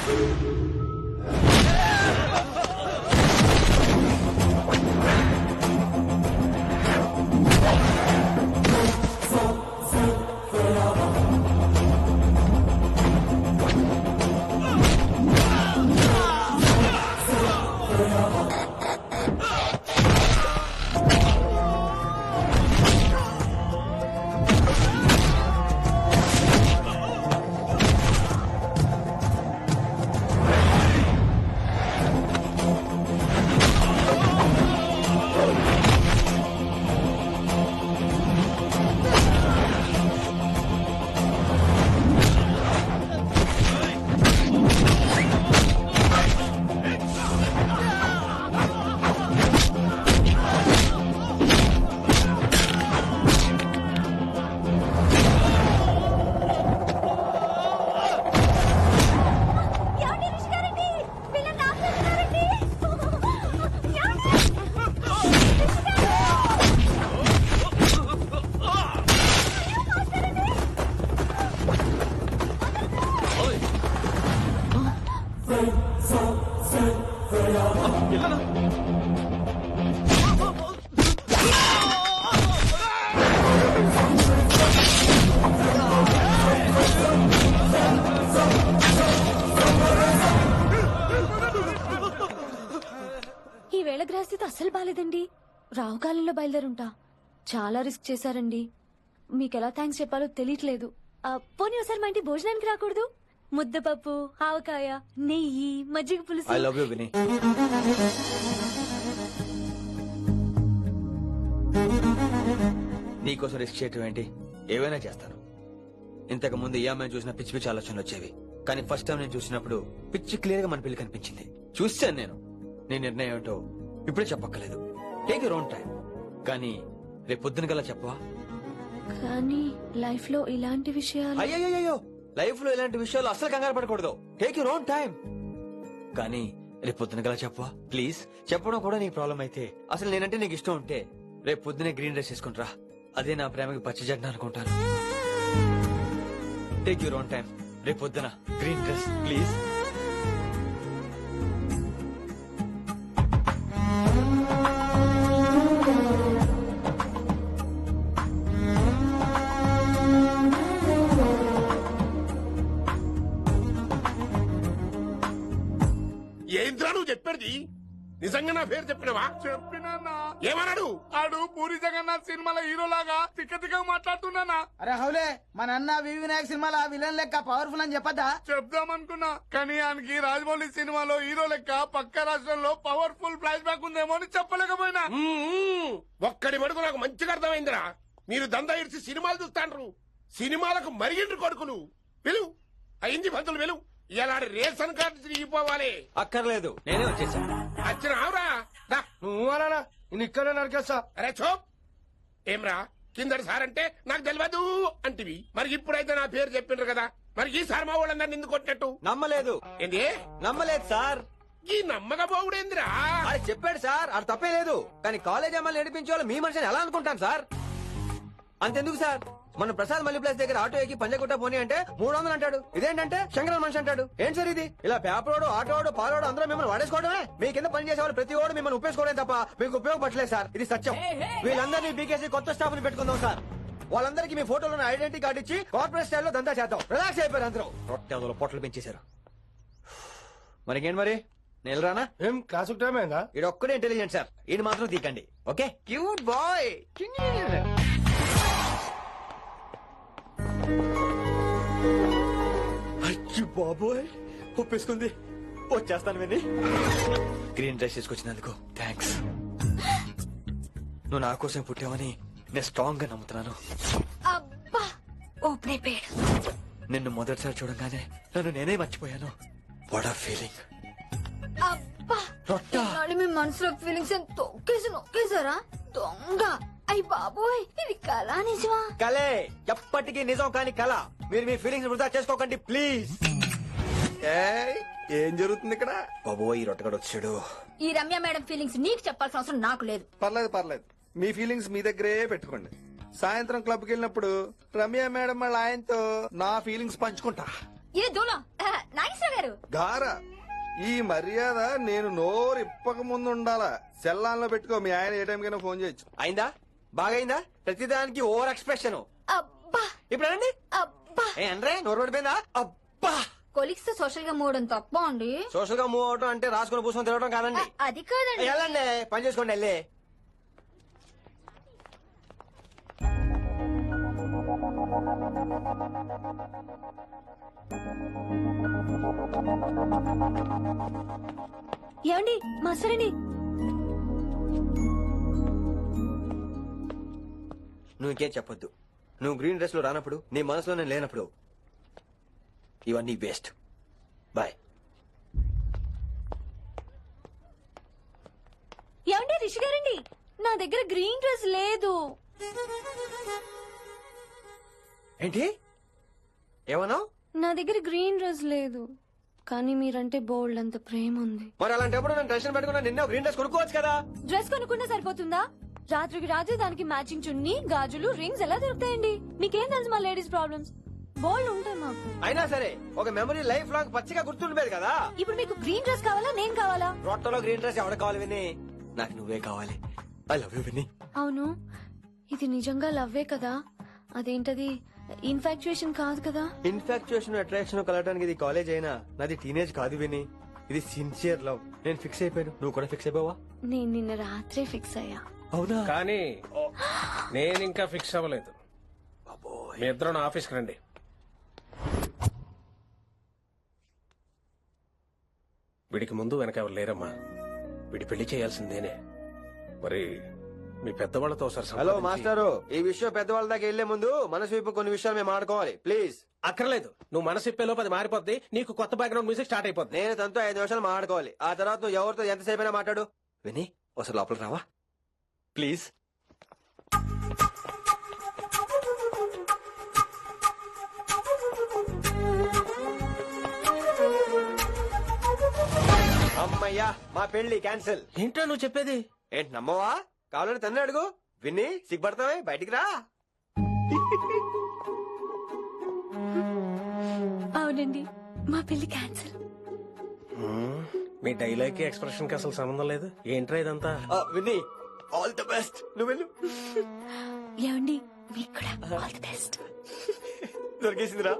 ఈ వేళ గ్రహస్థితి అస్సలు బాలేదండి. రావుకాలంలో బయలుదేరుంటా. చాలా రిస్క్ చేశారండి. మీకెలా థ్యాంక్స్ చెప్పాలో తెలియట్లేదు. పోనీ ఒకసారి మా ఇంటి భోజనానికి రాకూడదు? ముద్దపప్పు, ఆవకాయ, నెయ్యి, మజ్జిగ పులుసు. ఐ లవ్ యు విని. నీకోసం రిస్క్ చేయటం ఏంటి? ఏవైనా చేస్తాను. ఇంతకు ముందు ఈ అమ్మాయిని చూసిన పిచ్చి పిచ్చి ఆలోచనలు వచ్చేవి, కానీ ఫస్ట్ టైం నేను చూసినప్పుడు పిచ్చి క్లియర్ గా మన పెళ్లి కనిపించింది. చూశాను నేను. నీ నిర్ణయం ఏంటో ఇప్పుడే చెప్పక్కర్లేదు. Take your own time. కానీ రేపు పొద్దున గల చెప్పవా? కానీ లైఫ్ లో ఇలాంటి విషయాలు. అయ్యో, లైఫ్ లో ఇలాంటి విషయాలు అసలు కంగారు పడకూడదు. Take your own time. కానీ రేపు పొద్దున గల చెప్పవా ప్లీజ్? చెప్పడం కూడా నీకు ప్రాబ్లం అయితే, అసలు నేనంటే నీకు ఇష్టం ఉంటే రేపు పొద్దునే గ్రీన్ డ్రెస్ వేసుకుంటారా. అదే నా ప్రేమకి పచ్చి జడ్డ అనుకుంటాను. Take your own time. రేపు పొద్దున గ్రీన్ డ్రెస్ ప్లీజ్. ఏంద్రా నువ్వు చెప్పేది? నిజంగా నా పేరు చెప్పినవా? చెప్పినా ఏమన్నాడు? ఆడు పూరి జగన్నాథ్ సినిమాలో హీరో లాగా తిక్క మాట్లాడుతున్నానా? అరే హౌలే, మన అన్న వి వినాయక్ సినిమాలో విలన్ లెక్క పవర్ఫుల్ అని చెప్పద్దా? చెప్దామనుకున్నా, కానీ ఆయనకి రాజమౌళి సినిమాలో హీరో లెక్క పక్క రాష్ట్రంలో పవర్ఫుల్ ఫ్లాష్ బ్యాక్ ఉందేమో అని చెప్పలేకపోయినా. ఒక్కడి మడుగు నాకు మంచిగా అర్థమైందిరా. మీరు దందా ఇడిచి సినిమాలు చూస్తాండ్రు. సినిమాలకు మరిగిండ్రు కొడుకులు. పిలువు అయింది పంతులు, పిలువు. ఇలా రేషన్ కార్డు తిరిగిపోవాలి. అక్కర్లేదు, నేనే వచ్చేసాను. వచ్చిన ఆవురా. నువ్వు అలా నేను ఇక్కడే నరికేస్తా. అరే చోప్. ఏమ్రా కిందటి సార్ అంటే నాకు తెలియదు అంటివి. మరి ఇప్పుడైతే నా పేరు చెప్పిండ్రు కదా, మరి ఈ సార్ మా వాళ్ళందరినీ నిందు కొట్టినట్టు. నమ్మలేదు. ఏంది? నమ్మలేదు సార్. ఈ నమ్మకపోవుడేందిరా? అది చెప్పాడు సార్, అది తప్పే లేదు. కానీ కాలేజ్ అమ్మాయిలు నడిపించే వాళ్ళు మీ మనిషిని ఎలా అనుకుంటాను సార్? అంతెందుకు సార్, మన ప్రసాద్ మల్లి ప్లేస్ దగ్గర ఆటో ఎక్కి పంజగుట్ట పోనీ అంటే 300 అంటాడు. ఇదేంటంటే శంకరన్ మనిషి అంటాడు. ఏంటి సార్ ఇది? ఇలా పేపరోడు, ఆటోడు, పాలోడు అందరూ మిమ్మల్ని వాడేసుకోవడమే. మీ కింద పని చేసే వాళ్ళు ప్రతి ఓడు మిమ్మల్ని ఉపయోగించుకోవడం తప్ప మీకు ఉపయోగపడలేదు సార్. ఇది సత్యం. వీళ్ళందరినీ బీకేసి కొత్త స్టాఫ్ ని పెట్టుకుందాం సార్. వాళ్ళందరికీ మీ ఫోటోలో ఐడెంటిటీ కార్డు ఇచ్చి కార్పొరేట్ స్టైల్లో దందా చేద్దాం. రిలాక్స్ అయిపోయారు అందరూ. రొట్టెలో పొట్టలు పెంచేశారు. మరికేంటి మరి నేను రానా? ఏం క్లాస్ టైం అయిందా? ఇది ఒక్కడే ఇంటెలిజెంట్ సార్, ఇది మాత్రం తీకండి. Okay cute boy. అయ్యో బాబోయ్, ఒప్పేసుకుంది. వచ్చేస్తాను విని. గ్రీన్ డ్రెస్ తీసుకొచ్చినందుకు థ్యాంక్స్. నువ్వు నా కోసం పుట్టావని నేను స్ట్రాంగ్ గా నమ్ముతున్నాను. అబ్బా ఓపెన్ అయిపోయాడు. నిన్ను మొదటిసారి చూడంగానే నన్ను నేనే మర్చిపోయాను. వాట్ ఆ ఫీలింగ్. అబ్బా రొట్టా. మీ మనసులో ఫీలింగ్స్ తొక్కేసి నొక్కేసారా దొంగ? అయ్యి బాబోయ్, ఇది కళ నిజమా? కలే, ఎప్పటికీ నిజం కాని కళ. మీరు మీ ఫీలింగ్స్ వృధా చేసుకోకండి ప్లీజ్. ఏం జరుగుతుంది ఇక్కడ? బాబోయ్, ఈ రొట్టగడు వచ్చాడు. ఈ రమ్య మేడం ఫీలింగ్స్ నీకు చెప్పాల్సిన అవసరం నాకు లేదు. పర్లేదు, మీ ఫీలింగ్స్ మీ దగ్గరే పెట్టుకోండి. సాయంత్రం క్లబ్ కి వెళ్ళినప్పుడు రమ్య మేడం వాళ్ళ ఆయనతో నా ఫీలింగ్స్ పంచుకుంటా. ఇది దూలం నాగేశ్వర గారు. ధార ఈ మర్యాద నేను నోరు ఇప్పక ముందు ఉండాలా సెల్లాన్లో పెట్టుకో మీ ఆయన ఏ టైంకైనా ఫోన్ చేయొచ్చు. అయిందా బాగైందా ప్రతిదానికి ఓవర్ ఎక్స్ప్రెషన్ అబ్బా ఇప్పుడు అనండి అబ్బా ఏ అనరే నోరు పడిపోయిందా అబ్బా కొలిక్స్ తో సోషల్ గా మూవడం తప్ప అండి. సోషల్ గా మూవ్ అవటం అంటే రాసుకుని పూసుకొని తిరగడం కాదండి. అది కాదండి. వెళ్ళండి పని చేసుకోండి వెళ్ళి. ఏమండి మాస్టరండి, నువ్వు ఇంకేం చెప్పొద్దు. నువ్వు గ్రీన్ డ్రెస్ లో రానప్పుడు నీ మనసులో నేను లేనప్పుడు ఇవన్నీ వేస్ట్. బాయ్. ఏమండి రిషి గారండి, నా దగ్గర గ్రీన్ డ్రెస్ లేదు. ఏంటి ఏమన్నావు? నా దగ్గర గ్రీన్ డ్రెస్ లేదు, కానీ మీరంటే బోల్డ్ అంత ప్రేమ ఉంది. మరి అలాంటప్పుడు నేను టెన్షన్ పెట్టుకున్నా నిన్న గ్రీన్ డ్రెస్ కొనుక్కోవచ్చు కదా. డ్రెస్ కొనుక్కుంటే సరిపోతుందా? రాత్రికి రాత్రి దానికి మ్యాచింగ్ చున్నీ, గాజులు, రింగ్స్ ఎలా దొరుకుతాయండి? మీకేం తెలుసు మా లేడీస్ ప్రాబ్లమ్స్? బోల్డ్ ఉంటాయి మాకు. అయినా సరే ఒక మెమరీ లైఫ్ లాంగ్ పచ్చిగా గుర్తుండిపోయేది కదా. ఇప్పుడు మీకు గ్రీన్ డ్రెస్ కావాలా, నేను కావాలా? రొట్టలో గ్రీన్ డ్రెస్ ఎవడ కావాలి విని? నాకు నువ్వే కావాలి. ఐ లవ్ యూ విని. అవును, ఇది నిజంగా లవ్వే కదా? అదేంటది ఇన్ఫాక్చుయేషన్ కాదు కదా? ఇన్ఫాక్చుయేషన్ అట్రాక్షన్ కలగడానికి ఇది కాలేజ్ అయినా నాది టీనేజ్ కాదు విని. ఇది సిన్సియర్ లవ్. నేను ఫిక్స్ అయిపోయాను, నువ్వు కూడా ఫిక్స్ అయిపోవా? నేను నిన్న రాత్రే ఫిక్స్ అయ్యా. అవునా? కానీ నేను ఇంకా ఫిక్స్ అవ్వలేదు. మీ ఇద్దరు నా ఆఫీస్కి రండి. వీడికి ముందు వెనక ఎవరు లేరమ్మా. వీడి పెళ్లి చేయాల్సిందేనే. మరి మీ పెద్దవాళ్ళతో ఒకసారి హలో సంప్రదించి- మాస్టారు, ఈ విషయం పెద్దవాళ్ళ దాకా వెళ్లే ముందు మనసు వైపు కొన్ని విషయాలు మేము ఆడుకోవాలి ప్లీజ్. అక్కర్లేదు, నువ్వు మనసు ఇప్పేలోపు అది మారిపోద్ది. నీకు కొత్త బ్యాక్గ్రౌండ్ మ్యూజిక్ స్టార్ట్ అయిపోద్ది. నేను తనతో 5 నిమిషాలు మాట్లాడుకోవాలి. ఆ తర్వాత నువ్వు ఎవరితో ఎంతసేపు అయినా మాట్లాడు. విని ఒకసారి లోపలికి రావా ప్లీజ్? అమ్మయ్యా మా పెళ్లి క్యాన్సిల్. ఏంటో నువ్వు చెప్పేది? ఏంటి నమ్మవా? కావాలని తన్నే అడుగు. విన్ని సిగ్గుపడతావే బయటికి రా. అవునండి, మా పెళ్లి క్యాన్సిల్. మీ డైలాగ్ కి ఎక్స్ప్రెషన్ కి అసలు సంబంధం లేదు. ఏంట్రా ఇదంతా? విన్ని ఆల్ ది బెస్ట్. నువ్వు వెళ్ళు. ఏమండి మీకు కూడా ఆల్ ది బెస్ట్. దొరికేసిందిరా.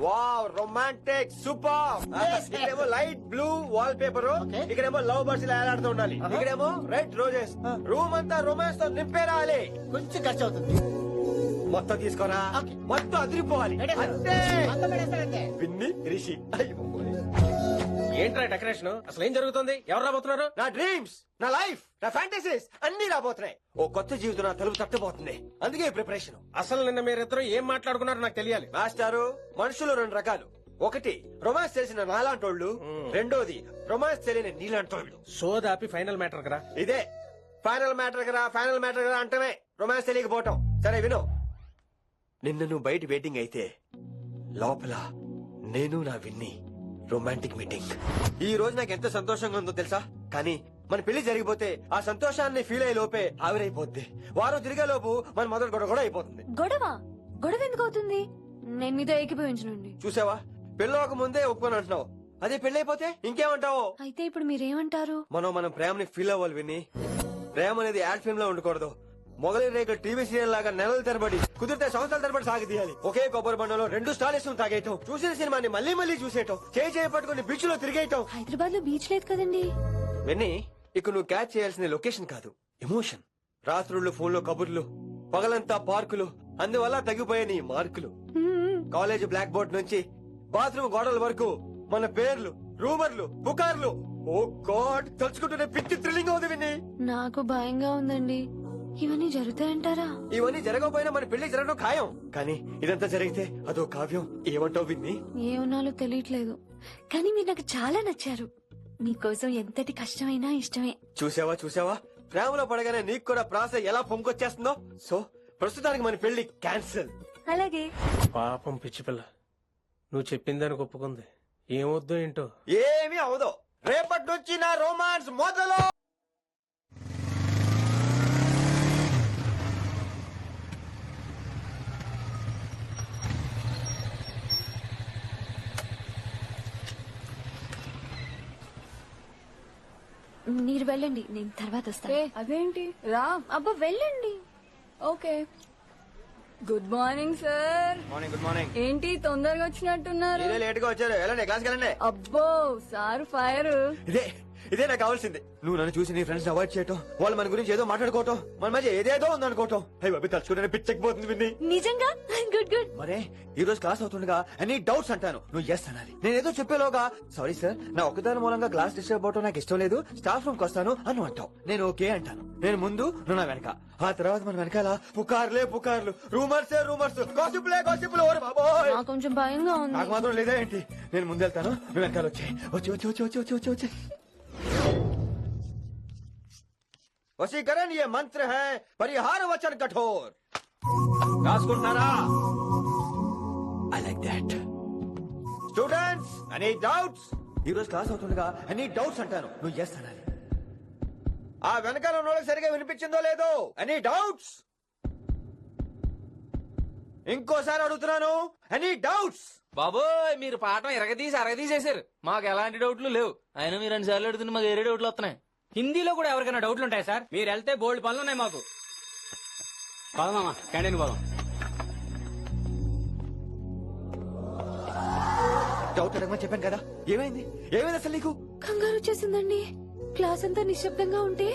Wow romantic super. ఇక్కడేమో లైట్ బ్లూ వాల్ పేపర్, ఇక్కడేమో లవ్ బర్డ్స్ ఇలా ఏలాడుతూ ఉండాలి, ఇక్కడేమో రెడ్ రోజెస్. రూమ్ అంతా రొమాన్స్ తో నింపేరాలి. కొంచెం ఖర్చు అవుతుంది. మొత్తం తీసుకోరా, మొత్తం అదిరిపోవాలి అంతే. పిన్ని రిషి ఏంట్రా డెకరేషన్? అసలు ఏం జరుగుతుంది? ఎవరు రాబోతున్నారు? నా డ్రీమ్స్, నా లైఫ్, నా ఫ్యాంటసీస్ అన్ని రాబోతున్నాయి. ఓ కొత్త జీవితం నా తలుపు తట్టబోతుంది. అందుకే ప్రిపరేషన్. అసలు నిన్న మీరిద్దరు ఏం మాట్లాడుకున్నారో నాకు తెలియాలి. మాస్టారు, మనుషులు 2 రకాలు. ఒకటి రొమాన్స్ చేసిన నాలాంటోళ్ళు, రెండోది రొమాన్స్ తెలియని నీలాంటోళ్ళు. సోదాపి ఫైనల్ మ్యాటర్ కదా. ఇదే ఫైనల్ మ్యాటర్ కదా. ఫైనల్ మ్యాటర్ కదా అంటమే రొమాన్స్ తెలియకపోవటం. సరే విను, నిన్న నువ్వు బయట వెయిటింగ్ అయితే లోపల నేను నా విన్ని రొమాంటిక్ మీటింగ్. ఈ రోజు నాకు ఎంత సంతోషంగా ఉందో తెలుసా? కానీ మన పెళ్లి జరిగిపోతే ఆ సంతోషాన్ని ఫీల్ అయ్యే లోపే ఆవిరైపోద్ది. వారం తిరిగే లోపు మన మొదటి గొడవ కూడా అయిపోతుంది. గొడవ గొడవ ఎందుకు అవుతుంది? నేను మీతో ఏకీభవించనండి. చూసావా, పెళ్ళవక ముందే ఒప్పుకొని అంటున్నావు. అదే పెళ్ళైపోతే ఇంకేమంటావు? అయితే ఇప్పుడు మీరేమంటారు? మనం ప్రేమని ఫీల్ అవ్వాలి విని. ప్రేమ అనేది యాడ్ ఫిల్మ్ లో ఉండకూడదు. మొగలి రేఖ టీవీ సీరియల్ లాగా నెలల తరబడి, కుదిరితే సంవత్సరాల తరబడి సాగదీయాలి. ఒకే కొబ్బరి బండలో 2 స్టాలిస్ తాగేయటం, చూసిన సినిమాని మళ్ళీ మళ్ళీ చూసేయటం, చేయి పట్టుకుని బీచ్ లో తిరిగేయటం. హైదరాబాద్ లో బీచ్ లేదు కదండి. విన్ని, ఇక నువ్వు క్యాచ్ చేయాల్సిన లొకేషన్ కాదు, ఎమోషన్. రాత్రుళ్ళు ఫోన్ లో కబుర్లు, పగలంతా పార్కులు, అందువల్ల తగ్గిపోయే నీ మార్కులు. కాలేజ్ బ్లాక్ బోర్డ్ నుంచి బాత్రూమ్ గోడల వరకు మన పేర్లు, రూమర్లు, పుకార్లు. ఓ గాడ్, తలుచుకుంటూనే పిచ్చి థ్రిల్లింగ్ అవుతుంది విన్ని. నాకు భయంగా ఉందండి. ఇవన్నీ జరుగుతాయంటారా? ఇవన్నీ జరగకపోయినా మన పెళ్లి జరగడం ఖాయం. కానీ ఇదంతా జరిగితే అదో కావ్యం. ఏమంటావు విన్ని? ఏమన్నాలో తెలియట్లేదు, కానీ మీరు నాకు చాలా నచ్చారు. మీకోసం ఎంతటి కష్టమైనా ఇష్టమే. చూసావా, ప్రేమలో పడగానే నీకు కూడా ప్రాస ఎలా పొంకొచ్చేస్తుందో. సో ప్రస్తుతానికి మన పెళ్లి క్యాన్సిల్. అలాగే. పాపం పిచ్చి పిల్ల, నువ్వు చెప్పిందానికి ఒప్పుకుంది. ఏమొద్దు ఏంటో. ఏమీ అవదో. రేపటి నుంచి నా రొమాన్స్ మొదలు. మీరు వెళ్ళండి, నేను తర్వాత వస్తాను. అదేంటి రా. అబ్బా వెళ్ళండి. Okay. Good morning sir. Morning. Good morning. ఏంటి తొందరగా వచ్చినట్టున్నారు? మీరే లేట్ గా వచ్చారు. వెళ్ళండి, క్లాస్కి వెళ్ళండి. అబ్బో సార్ ఫైర్. ఇదే నాకు కావాల్సింది. నువ్వు నన్ను చూసి నీ ఫ్రెండ్స్ అవాయిడ్ చేయటం, వాళ్ళు మన గురించి ఏదో మాట్లాడుకోవటం, మన మధ్య ఏదేదో ఉందనుకోవటం. అయ్యి బాబీ తలుచుకుంటే పిచ్చకపోతుంది విన్ని. నిజంగా గుడ్ గుడ్. మరే ఈ రోజు క్లాస్ అవుతుండగా ఎనీ డౌట్స్ అంటాను, నువ్వు ఎస్ అనాలి. నేను ఏదో చెప్పేలోగా సారీ సార్, నా ఒక్కదాని మూలంగా క్లాస్ డిస్టర్బ్ అవటం నాకు ఇష్టం లేదు, స్టాఫ్ రూమ్ కి వస్తాను అని అంటావు. నేను ఓకే అంటాను. నేను ముందు, నువ్వు నా వెనక. ఆ తర్వాత మన వెనకాల పుకార్లు, రూమర్స్, గాసిప్లే. ఓరే బాబోయ్, నాకు కొంచెం భయంగా ఉంది. నాకు మాత్రం లేదా ఏంటి? నేను ముందు వెళ్తాను, నువ్వు వెనకాల వచ్చి. वशीकरण ये मंत्र है, परिहार वचन कठोर. రాసుకుంటున్నారా? I like that. Students, any doubts? ఈ రోజు క్లాస్ అవుతుండగా ఎనీ డౌట్స్ అంటాను, నువ్వు ఎస్ అనాలి. ఆ వెనకాల ఉన్న వాళ్ళకి సరిగా వినిపించిందో లేదో? Any doubts? ఇంకోసారి అడుగుతున్నాను, ఎనీ డౌట్స్? బాబోయ్, మీరు పాఠం అరగదీసేశారు. మాకు ఎలాంటి డౌట్లు లేవు. అయినా మీరు 2 సార్లు అడుగుతుంటే మాకు వేరే డౌట్లు వస్తున్నాయి. హిందీలో కూడా ఎవరికైనా డౌట్లు ఉంటాయి సార్? మీరు వెళ్తే బోల్డ్ పనులు ఉన్నాయి మాకు. పదమామా క్యాంటీన్ పోదాం. డౌట్ అడగమని చెప్పాను కదా, ఏమైంది అసలు నీకు? కంగారు వచ్చేసిందండి. క్లాస్ అంతా నిశ్శబ్దంగా ఉంటే